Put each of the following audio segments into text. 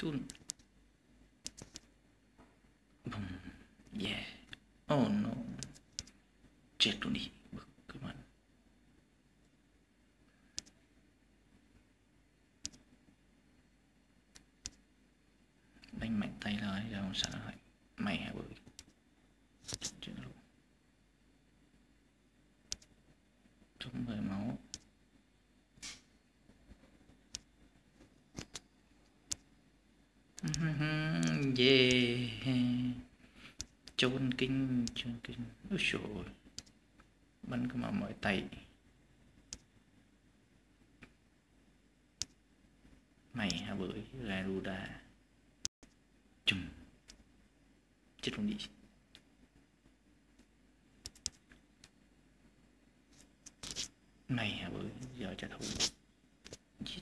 tun. Boom. Yeah. Oh no. Chết luôn đi. Bực các bạn. Đánh mạnh tay rồi, giờ không sợ lại. Mày hả bự. Chuyện luôn. Trúng hơi máu. Yeah. Chôn kinh. Ôi trời ơi. Bắn cái mà mọi tay. Mày hả bưởi Garuda. Chùm. Chết luôn đi. Mày hả bưởi giờ trả thù. Giết.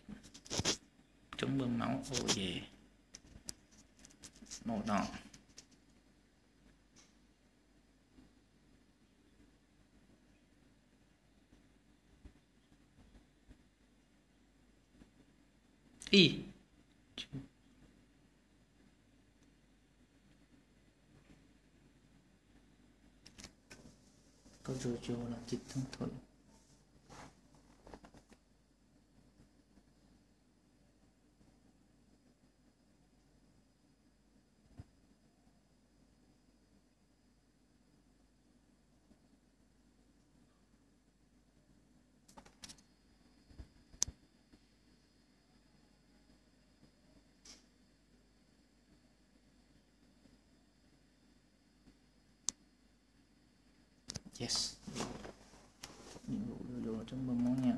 Chống bơm máu. Ô về. Màu đỏ. Y. Có Jojo là chích thông thuận. Yes. Nhiệm vụ Jojo trong bơm máu nha.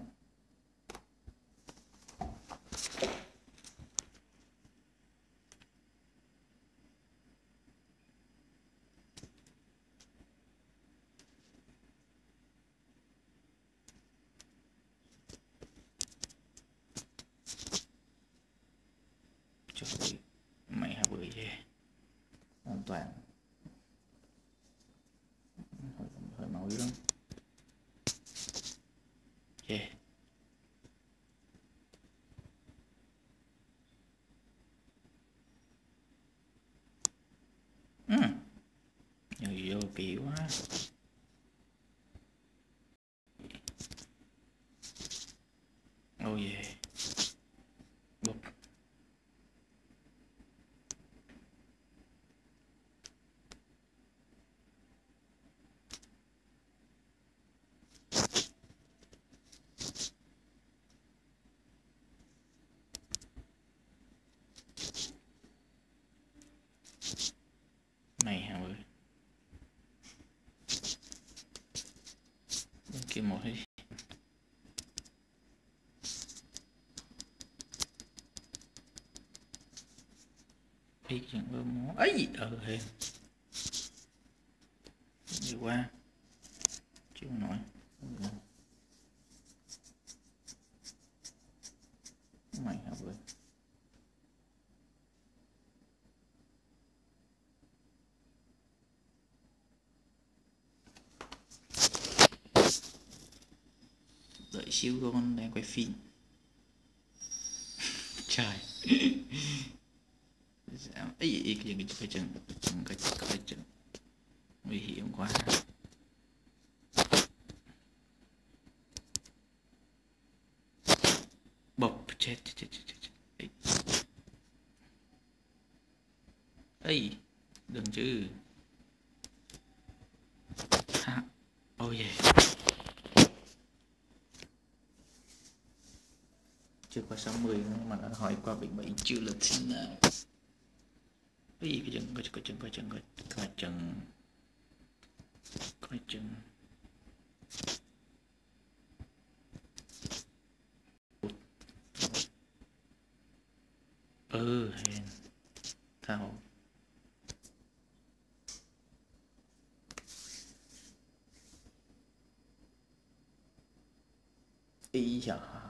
Chuẩn bị. Mày hả bưởi về. An toàn. Hơi máu dữ lắm. Yeah. Nhờ vô kỹ quá. Oh yeah. Bụp. Mày hả bưởi. Bên kia một đi. Ý chuyện bơm máu. Ấy hên. Đi qua. Chịu nổi. Mày hả bưởi. Đợi xíu con đang quay phim. Trời. Ý cái chừng nguy hiểm quá. Bập chết. Ây đừng chứ. Ha. Oh yeah. Chưa qua 60 mà đã hỏi qua bệnh bệnh chưa là thế nào. Ý cái chừng. Hèn thao. Ý da.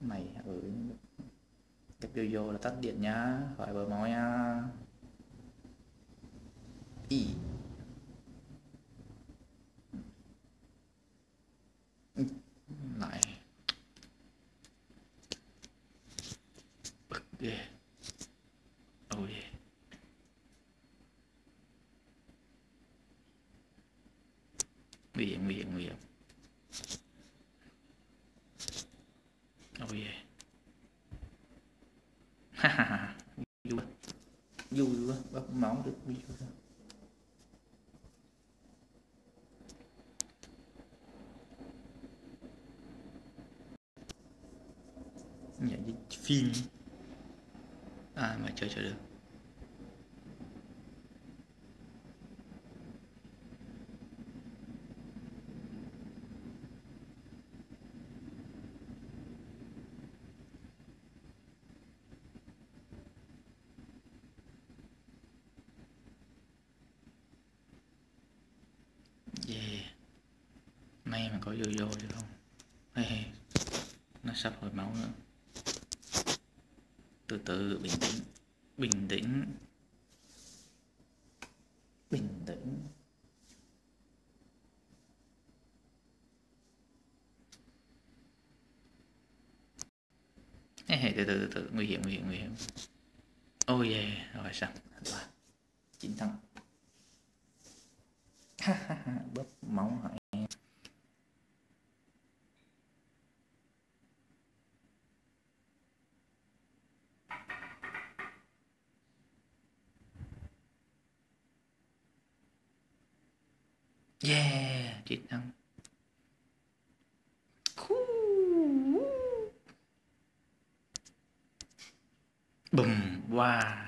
Mày Cách Jojo là tắt điện nhá. Khỏi bờ máu nha. Ý. nguy hiểm nguy hiểm nguy hiểm. Oh yeah. Ha ha ha. Vui quá bắp máu được vui quá. Dạ phim mà chơi được. Yeah. May mà có vô được không? Hey, nó sắp hồi máu nữa. Từ từ, bình tĩnh, bình tĩnh, bình tĩnh. Hey, từ, nguy hiểm, nguy hiểm, nguy hiểm. Oh yeah, rồi xong, chiến thắng. Bóp máu hại. Yeah, chiến thắng. Bùm, wow.